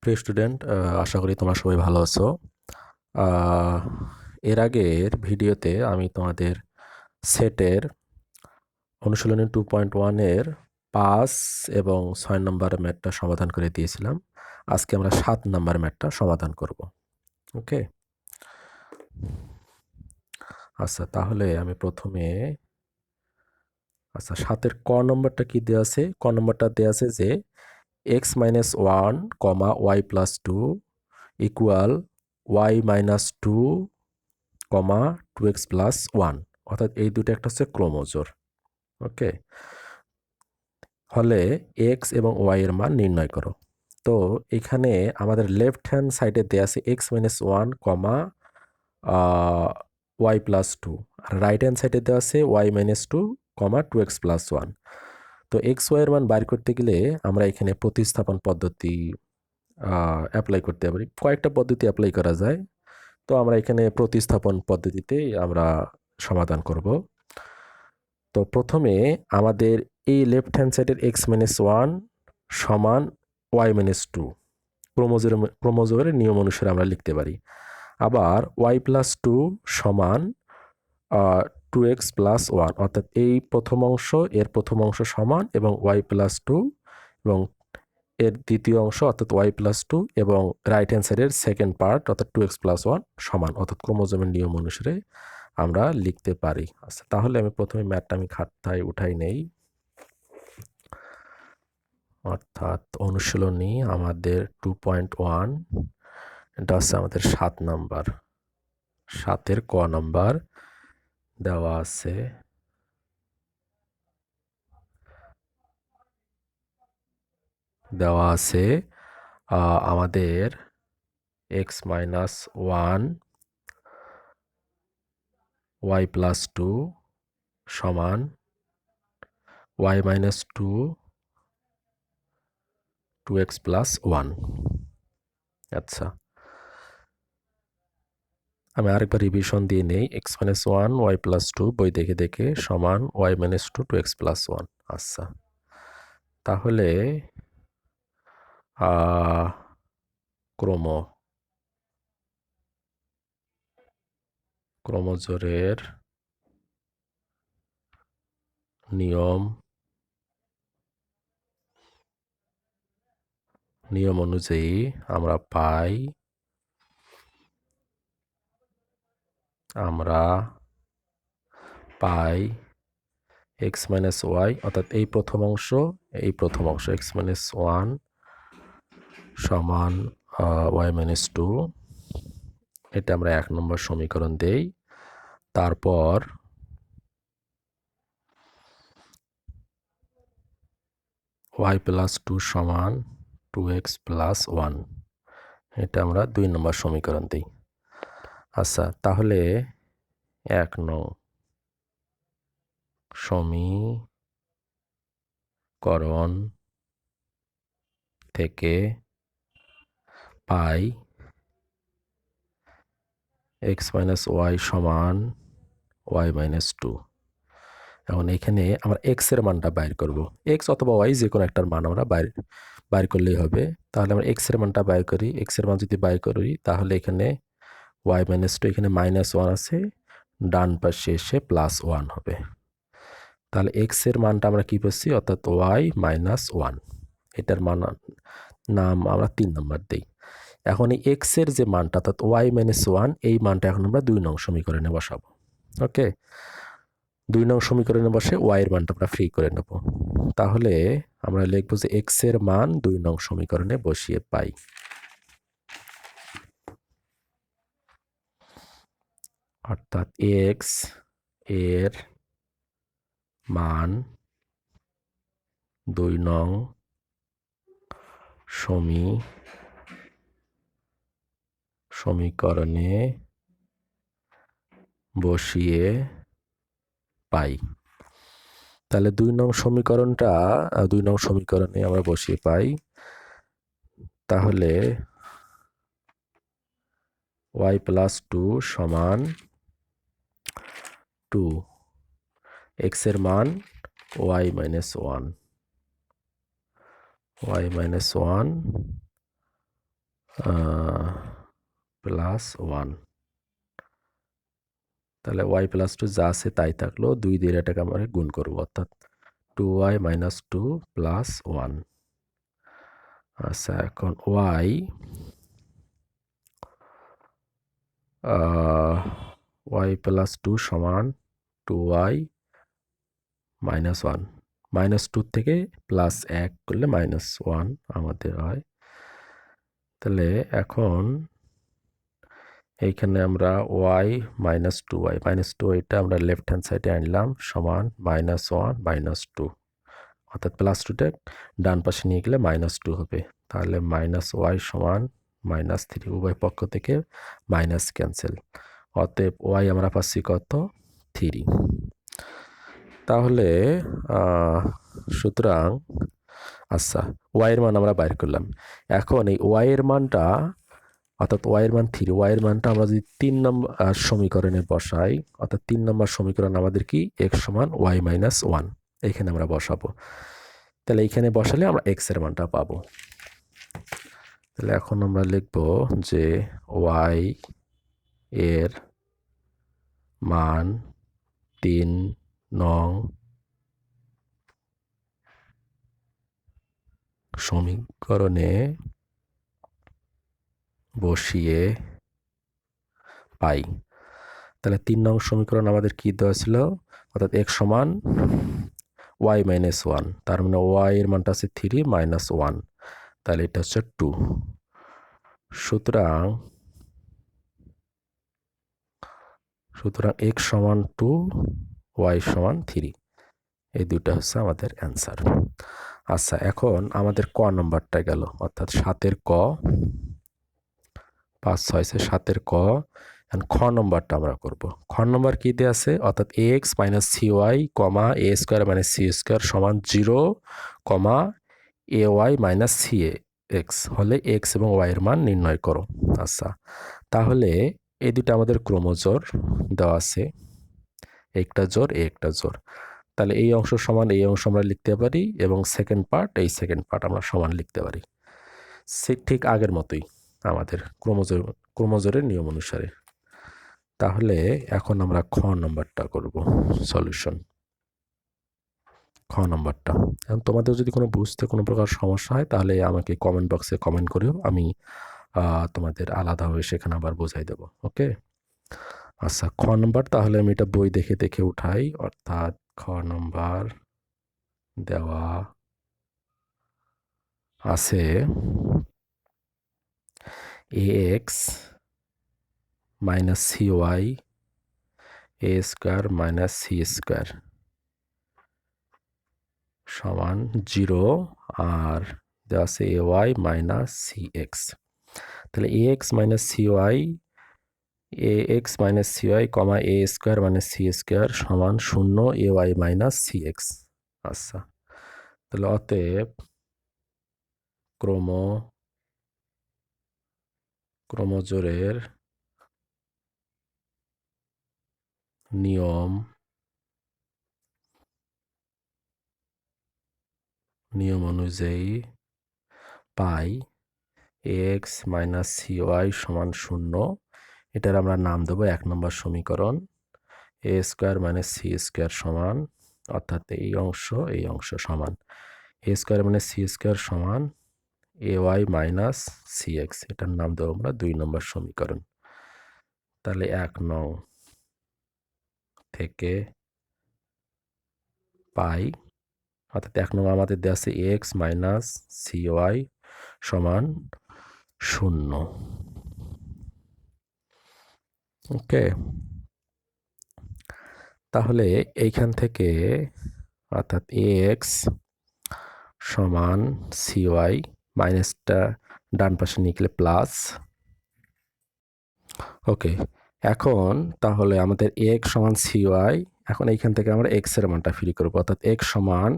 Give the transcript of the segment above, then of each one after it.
প্রিয় স্টুডেন্ট, আশা করি তোমরা সবাই ভালো আছো। এর আগের ভিডিওতে আমি তোমাদের সেটের অনুশীলনী 2.1-এর 5 এবং 6 নম্বর ম্যাথটা সমাধান করে দিয়েছিলাম। আজকে আমরা 7 নম্বর ম্যাথটা সমাধান করব। ওকে, আচ্ছা তাহলে আমি প্রথমে 7-এর ক নম্বরটা কি দেওয়া আছে? ক নম্বরটা দেওয়া আছে যে x-1, y+2 equal y-2, 2x+1, অর্থাৎ এই দুটো একটা হচ্ছে ক্রোমোজোর। ওকে, হলে x এবং y এর মান নির্ণয় করো। তো এখানে আমাদের লেফট হ্যান্ড সাইডে দেওয়া আছে x-1, y+2, আর রাইট হ্যান্ড সাইডে দেওয়া আছে y-2, 2x+1। তো x y এর মান বাইর করতে গেলে আমরা এখানে প্রতিস্থাপন পদ্ধতি অ্যাপ্লাই করতে পারি। কয়েকটা পদ্ধতি অ্যাপ্লাই করা যায়। তো আমরা এখানে প্রতিস্থাপন পদ্ধতিতেই আমরা সমাধান করব। তো প্রথমে আমাদের এই লেফট হ্যান্ড সাইডের x-1 সমান y-2 ক্রোমোজোমের নিয়ম অনুসারে আমরা লিখতে পারি। আবার y+2 সমান 2x+1, অর্থাৎ এই প্রথম অংশ এর প্রথম অংশ সমান এবং y+2 এবং এর দ্বিতীয় অংশ অর্থাৎ y+2 এবং রাইট হ্যান্ড সাইডের সেকেন্ড পার্ট অর্থাৎ 2x+1 সমান, অর্থাৎ ক্রোমোজোমের নিয়ম অনুসারে আমরা লিখতে পারি। আচ্ছা তাহলে আমি প্রথমে ম্যাথটা খাতায় উঠাই নেই। অর্থাৎ অনুশীলনী আমাদের 2.1, এটা হচ্ছে আমাদের 7 নাম্বার। 7-এর ক নাম্বার দেওয়া আছে আমাদের x-1 y+2 সমান y-2 2x+1। আচ্ছা, আমি আরেকবার রিভিশন দিয়ে নেই। x-1 y+2 বই দেখে দেখে সমান y-2 2x+1। আচ্ছা, তাহলে ক্রোমোজোরের নিয়ম অনুযায়ী আমরা পাই x-y, অর্থাৎ এই প্রথম অংশ x-1 সমান y-2, এটা আমরা 1 নম্বর সমীকরণ দেই। তারপর y+2 সমান 2x+1, এটা আমরা 2 নম্বর সমীকরণ দিই। আচ্ছা তাহলে 1 নং সমীকরণ থেকে পাই x-y সমান y-2। এখন এখানে আমরা x এর মানটা বাইর করব। x অথবা y যে কোনো একটার মান আমরা বাইর করলেই হবে। তাহলে আমরা x এর মানটা বাইর করি। x এর মান যদি বাইর করি তাহলে এখানে y-2, এখানে -1 আছে, ডান পাশে এসে +1 হবে। তাহলে x এর মানটা আমরা কি পাচ্ছি, অর্থাৎ y-1, এটার নাম আমরা 3 নম্বর দেই। এখন এই x এর যে মানটা অর্থাৎ y-1, এই মানটা এখন আমরা 2 নং সমীকরণে বসাবো। ওকে, 2 নং সমীকরণে বসে y এর মানটা আমরা ফ্রি করে নেব। তাহলে আমরা লিখব যে x এর মান 2 নং সমীকরণে বসিয়ে পাই। অর্থাৎ x এর মান 2 নং সমীকরণে বসিয়ে পাই। তাহলে 2 নং সমীকরণে আমরা বসিয়ে পাই। তাহলে y+2 সমান 2, x এর মান y-1, প্লাস 1। তাহলে y প্লাস 2 যা আছে তাই থাকলো, 2 দিয়ে এটাকে আমরা গুণ করবো, অর্থাৎ 2y মাইনাস 2 প্লাস 1। আচ্ছা, এখন y প্লাস 2 সমান 2y মাইনাস 1। মাইনাস 2 থেকে প্লাস 1 করলে মাইনাস 1 আমাদের হয়। তাহলে এখন এইখানে আমরা y মাইনাস 2y এটা আমরা লেফট হ্যান্ড সাইডে আনলাম, সমান মাইনাস 1 মাইনাস 2, অর্থাৎ প্লাস 2টা ডান পাশে নিয়ে গেলে মাইনাস 2 হবে। তাহলে মাইনাস y সমান মাইনাস 3, উভয় পক্ষ থেকে মাইনাস ক্যান্সেল, অতএব y আমরা পাচ্ছি কত? 3। তাহলে সুতরাং আচ্ছা, y এর মান আমরা বাইর করলাম। এখন এই y এর মানটা, অর্থাৎ y এর মান 3, y এর মানটা আমরা যদি 3 নম্বর সমীকরণে বসাই, অর্থাৎ 3 নম্বর সমীকরণ আমাদের কি x সমান y মাইনাস 1, এখানে আমরা বসাবো। তাহলে এইখানে বসালে আমরা x এর মানটা পাবো। তাহলে এখন আমরা লিখব যে y এর মান 3 নং সমীকরণে বসিয়ে পাই। তাহলে 3 নং সমীকরণ আমাদের কি দেওয়া ছিল? অর্থাৎ x সমান y মাইনাস 1, তার মানে y এর মানটা আছে 3 মাইনাস 1, তাহলে এটা হচ্ছে 2। সুতরাং x সমান 2, y সমান 3, এই দুটো হচ্ছে আমাদের অ্যান্সার। আচ্ছা, এখন আমাদের ক নম্বরটা গেল, অর্থাৎ 7-এর ক, 5, 6 আছে 7-এর ক। এখন খ নম্বরটা আমরা করব। খ নম্বর কি দিয়ে আছে? অর্থাৎ ax minus cy comma a square minus c square সমান 0 কমা ay মাইনাস cx হলে x এবং y এর মান নির্ণয় করো। আচ্ছা, তাহলে এই দুটো আমাদের ক্রমজোর দেওয়া আছে, একটা জোর একটা জোর। তাহলে এই অংশ সমান এই অংশ আমরা লিখতে পারি, এবং সেকেন্ড পার্ট এই সেকেন্ড পার্ট আমরা সমান লিখতে পারি, ঠিক আগের মতোই আমাদের ক্রমজোরের নিয়ম অনুসারে। তাহলে এখন আমরা খ নম্বরটা করব, সলিউশন। খ নম্বরটা, এখন তোমাদের যদি কোনো বুঝতে কোনো প্রকার সমস্যা হয় তাহলে আমাকে কমেন্ট বক্সে কমেন্ট করিও, আমি তোমাদের আলাদাভাবে সেখানে আবার বোঝাই দেবো। ওকে, আচ্ছা, খ নম্বর তাহলে আমি এটা বই দেখে দেখে উঠাই। অর্থাৎ খ নম্বর দেওয়া আছে ax minus cy a square minus c square সমান 0, আর দেওয়া আছে ay মাইনাস cx। তাহলে ax minus cy comma a square minus c square সমান 0 ay মাইনাস cx। আচ্ছা, তাহলে অতএব ক্রমজোরের নিয়ম অনুযায়ী পাই ax মাইনাস cy সমান 0, এটার আমরা নাম দেবো 1 নম্বর সমীকরণ। a square minus c square সমান, অর্থাৎ এই অংশ সমান a square minus c square সমান ay মাইনাস cx, এটার নাম দেবো আমরা 2 নম্বর সমীকরণ। তাহলে 1 নং থেকে পাই, অর্থাৎ 1 নং আমাদের দেওয়া আছে ax মাইনাস cy সমান 0। ওকে, তাহলে এইখান থেকে অর্থাৎ ax সমান cy, মাইনাসটা ডান পাশে নিয়ে গেলে প্লাস। ওকে, এখন তাহলে আমাদের ax সমান cy, এখন এইখান থেকে আমরা x এর মানটা ফ্রি করবো, অর্থাৎ x সমান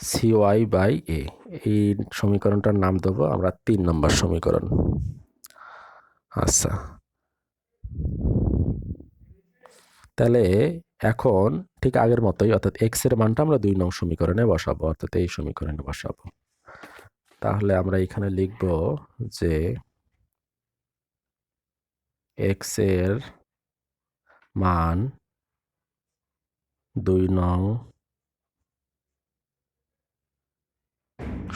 cy বাই a, এই সমীকরণটার নাম দেবো আমরা 3 নম্বর সমীকরণ। আচ্ছা, তাহলে এখন ঠিক আগের মতোই, অর্থাৎ x এর মানটা আমরা 2 নং সমীকরণে বসাবো, অর্থাৎ এই সমীকরণে বসাবো। তাহলে আমরা এখানে লিখব যে x এর মান 2 নং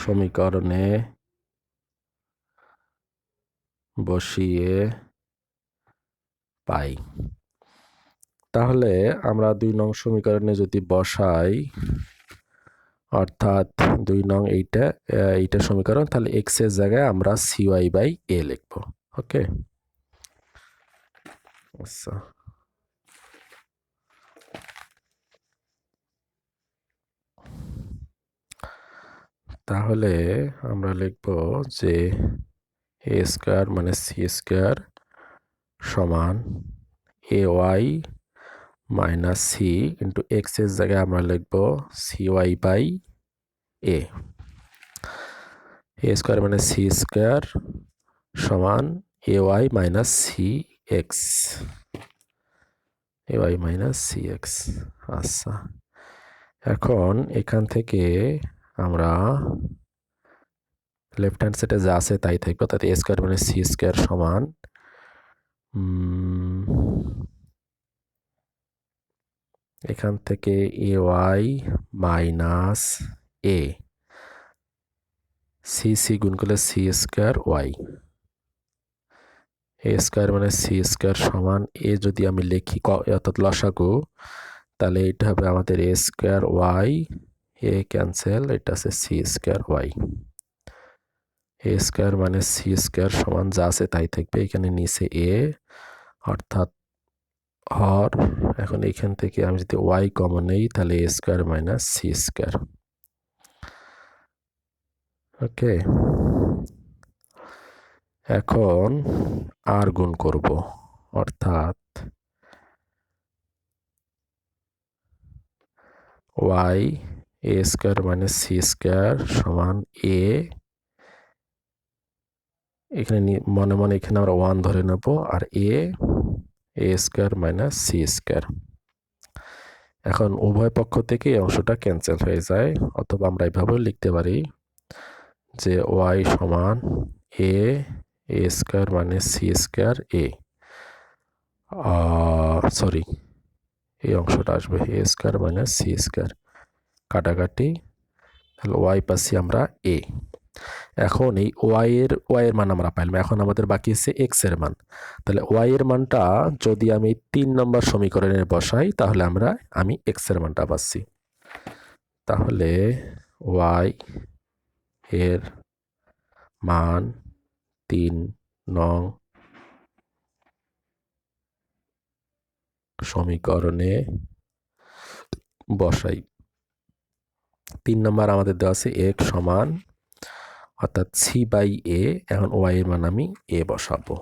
সমীকরণে বসিয়ে পাই। তাহলে আমরা 2 নং সমীকরণে যদি বসাই, অর্থাৎ 2 নং এইটা সমীকরণ, তাহলে x এর জায়গায় আমরা cy/a লিখব। ওকে, আচ্ছা, তাহলে আমরা লিখব যে a স্কয়ার মানে c স্কয়ার সমান ay minus c into x এর জায়গায় আমরা লিখব cy/a। a স্কয়ার মানে c স্কয়ার সমান ay minus cx, ay minus cx। আচ্ছা, এখন এখান থেকে আমরা লেফট হ্যান্ড সাইডে যা আছে তাই থাকবে, অর্থাৎ a স্কয়ার মানে c স্কয়ার সমান এখান থেকে ay মাইনাস a, c গুণ করলে c square y, a square মানে c স্কয়ার সমান a যদি আমি লিখি অর্থাৎ লসাগু, তাহলে এটা হবে আমাদের a square y, a cancel, এটা আছে c square y। a square মানে c স্কয়ার সমান যা আছে তাই থাকবে, এখানে নিচে a অর্থাৎ হর। এখন এখান থেকে আমি যদি y কমন নেই, তাহলে a square minus c square. Okay, এখন আর গুণ করব, অর্থাৎ y a square minus c square সমান a, এখানে মনে মনে এখানে আমরা 1 ধরে নেব, আর a square minus c square. এখন উভয় পক্ষ থেকে এই অংশটা ক্যান্সেল হয়ে যায়, অথবা আমরা এইভাবেও লিখতে পারি যে y সমান a square minus c square a, sorry এই অংশটা আসবে a square minus c square, কাটাকাটি, তাহলে y পাচ্ছি আমরা a। এখন এই y এর মান আমরা পাইলাম, এখন আমাদের বাকি আছে x এর মান। তাহলে y এর মানটা যদি আমি 3 নম্বর সমীকরণে বসাই, তাহলে আমি x এর মানটা পাচ্ছি। তাহলে y এর মান 3 নং সমীকরণে বসাই। 3 নম্বর আমাদের দেওয়া আছে x সমান, অর্থাৎ c/a, এখন y এর মান আমি a বসাবো,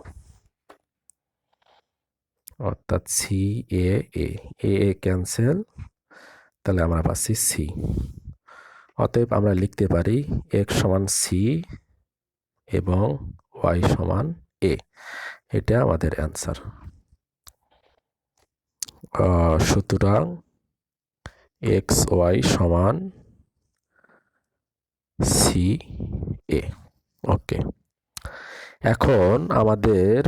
অর্থাৎ a ক্যান্সেল, তাহলে আমরা পাচ্ছি c। অতএব আমরা লিখতে পারি x সমান c এবং y সমান a, এটা আমাদের অ্যান্সার। সুতরাং x y সমান c a। ওকে, এখন আমাদের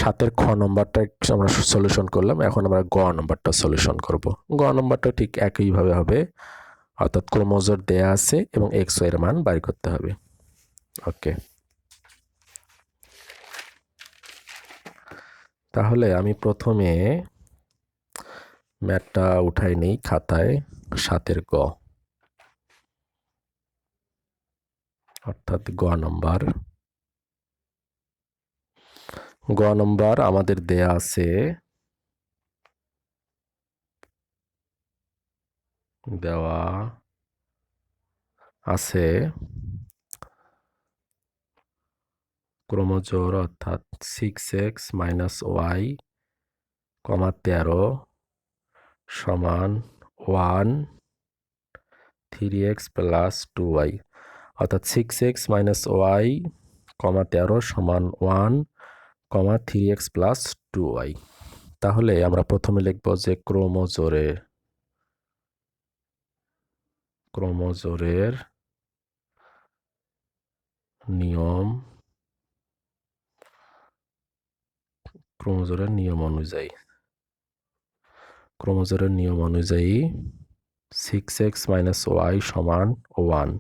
7-এর খ নম্বরটা আমরা সলিউশন করলাম, এখন আমরা গ নম্বরটা সলিউশন করব। গ নম্বরটা ঠিক একইভাবে হবে, অর্থাৎ ক্রোমোজোর দেয়া আছে এবং এক্স ওয়াই এর মান বাই করতে হবে। ওকে, তাহলে আমি প্রথমে ম্যাথটা উঠাই নেই খাতায়, 7-এর গ, অর্থাৎ গ নম্বর আমাদের দেয়া আছে, ক্রোমোজোর অর্থাৎ 6x মাইনাস ওয়াই, 13 সমান 1, 3x প্লাস 2y, অর্থাৎ 6x মাইনাস ওয়াই, 13 সমান 1, 3x প্লাস 2y। তাহলে আমরা প্রথমে লিখব যে ক্রোমোজোরের নিয়ম ক্রোমোজোমের নিয়ম অনুযায়ী 6x - y সমান 1।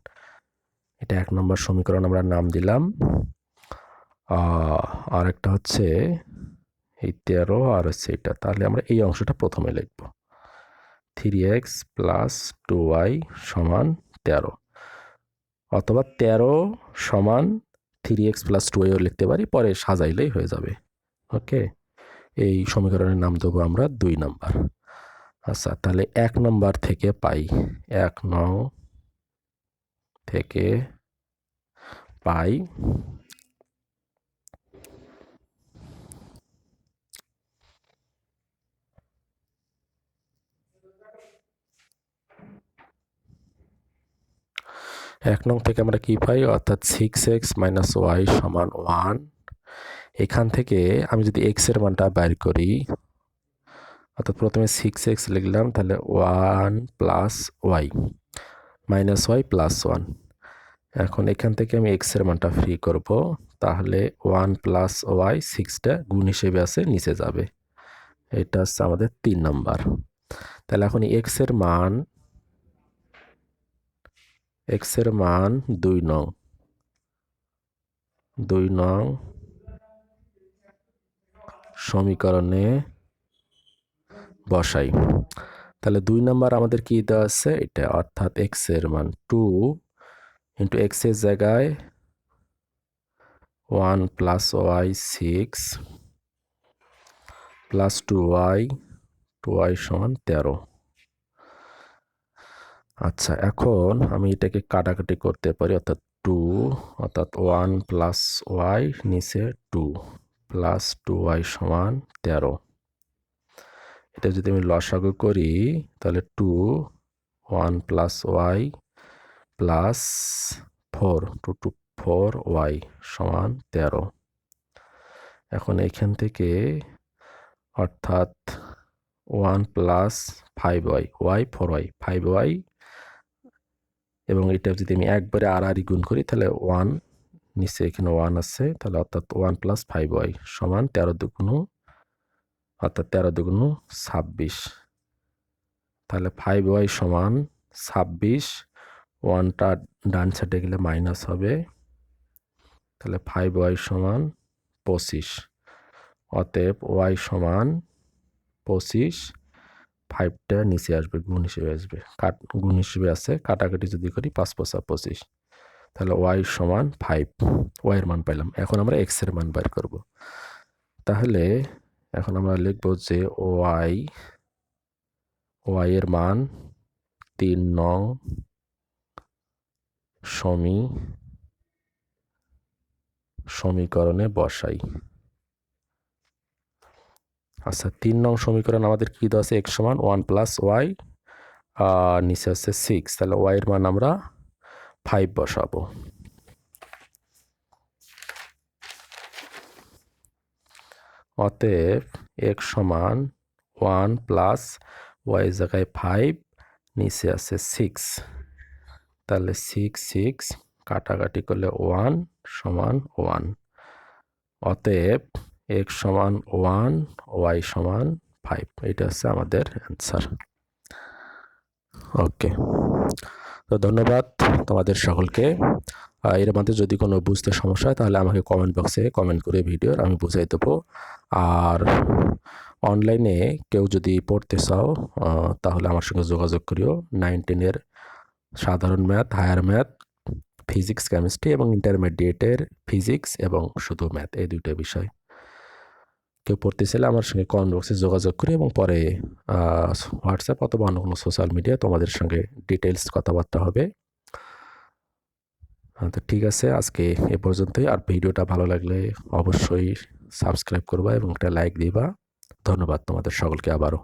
এটা 1 নম্বর সমীকরণ আমরা নাম দিলাম। আর একটা হচ্ছে এই 13 আর হচ্ছে এটা, তাহলে আমরা এই অংশটা প্রথমে লিখব। 3x + 2y সমান 13, অথবা 13 সমান 3x + 2y ও লিখতে পারি, পরে সাজাইলেই হয়ে যাবে। ওকে, এই সমীকরণের নাম দেবো আমরা 2 নাম্বার। আচ্ছা, তাহলে 1 নাম্বার থেকে পাই, 1 নং থেকে পাই এক নং থেকে আমরা কি পাই, অর্থাৎ 6x - y সমান 1। এখান থেকে আমি যদি x এর মানটা বের করি, অর্থাৎ প্রথমে 6x লিখলাম, তাহলে 1 + y -y + 1। এখন এখান থেকে আমি x এর মানটা ফ্রি করব, তাহলে 1 + y 6টা গুণ হিসেবে আছে, নিচে যাবে। এটা হচ্ছে আমাদের 3 নাম্বার। তাহলে এখন x এর মান 2 নং সমীকরণে বসাই। তাহলে 2 নাম্বার আমাদের কি দেওয়া আছে, এটা, অর্থাৎ x এর মান 2 × x এর জায়গায় 1 + y 6 + 2y সমান 13। আচ্ছা, এখন আমি এটাকে কাটাকাটি করতে পারি, অর্থাৎ 2, অর্থাৎ 1 + y নিচে 2 + 2y সমান 13। এটা যদি আমি লসাগু করি, তাহলে 2 1 + y + 4 2 4y সমান 13। এখন এখান থেকে, অর্থাৎ 1 + 5y, y 4y 5y, এবং এটা যদি আমি একবারে আড়াআড়ি গুণ করি, তাহলে 1 নিচে এখানে 1 আছে, তাহলে অর্থাৎ 1 + 5y সমান 13 দুগুণ, অর্থাৎ 13 দুগুণ 26। তাহলে 5y সমান 26, 1টা ডান সাইডে গেলে মাইনাস হবে, তাহলে 5y সমান 25। অতএব y সমান 25, 5টা নিচে আসবে, গুণ হিসেবে আসবে, গুণ হিসেবে আছে, কাটাকাটি যদি করি 5 × 5 = 25, তাহলে y সমান 5, y এর মান পাইলাম। এখন আমরা x এর মান বের করব। তাহলে এখন আমরা লিখব যে y এর মান 3 নং সমীকরণে বসাই। আচ্ছা, 3 নং সমীকরণ আমাদের কি দেওয়া আছে, x সমান 1 + y, আর নিচে আছে 6, তাহলে y এর মান আমরা 5 বসাবো। অতএব x সমান 1 + y জায়গায় 5, নিচে আছে 6, তাহলে 6 কাটাকাটি করলে 1 সমান 1। অতএব x সমান 1, y সমান 5। এটা হচ্ছে আমাদের অ্যান্সার। ওকে, তো ধন্যবাদ তোমাদের সকলকে। এর মধ্যে যদি কোনো বুঝতে সমস্যা হয়, তাহলে আমাকে কমেন্ট বক্সে কমেন্ট করে ভিডিওর আমি বুঝাই দেবো। আর অনলাইনে কেউ যদি পড়তে চাও, তাহলে আমার সঙ্গে যোগাযোগ করিও। 9, 10-এর সাধারণ math, higher math, physics, chemistry এবং ইন্টারমিডিয়েটের ফিজিক্স এবং শুধু ম্যাথ, এই 2টা বিষয়। কেউ পড়তে চাইলে আমার সঙ্গে কমেন্ট বক্সে যোগাযোগ করি, এবং পরে হোয়াটসঅ্যাপ অথবা অন্য কোনো সোশ্যাল মিডিয়া তোমাদের সঙ্গে ডিটেলস কথাবার্তা হবে। তো ঠিক আছে, আজকে এ পর্যন্তই। আর ভিডিওটা ভালো লাগলে অবশ্যই সাবস্ক্রাইব করবা এবং একটা লাইক দিবা। ধন্যবাদ তোমাদের সকলকে আবারও।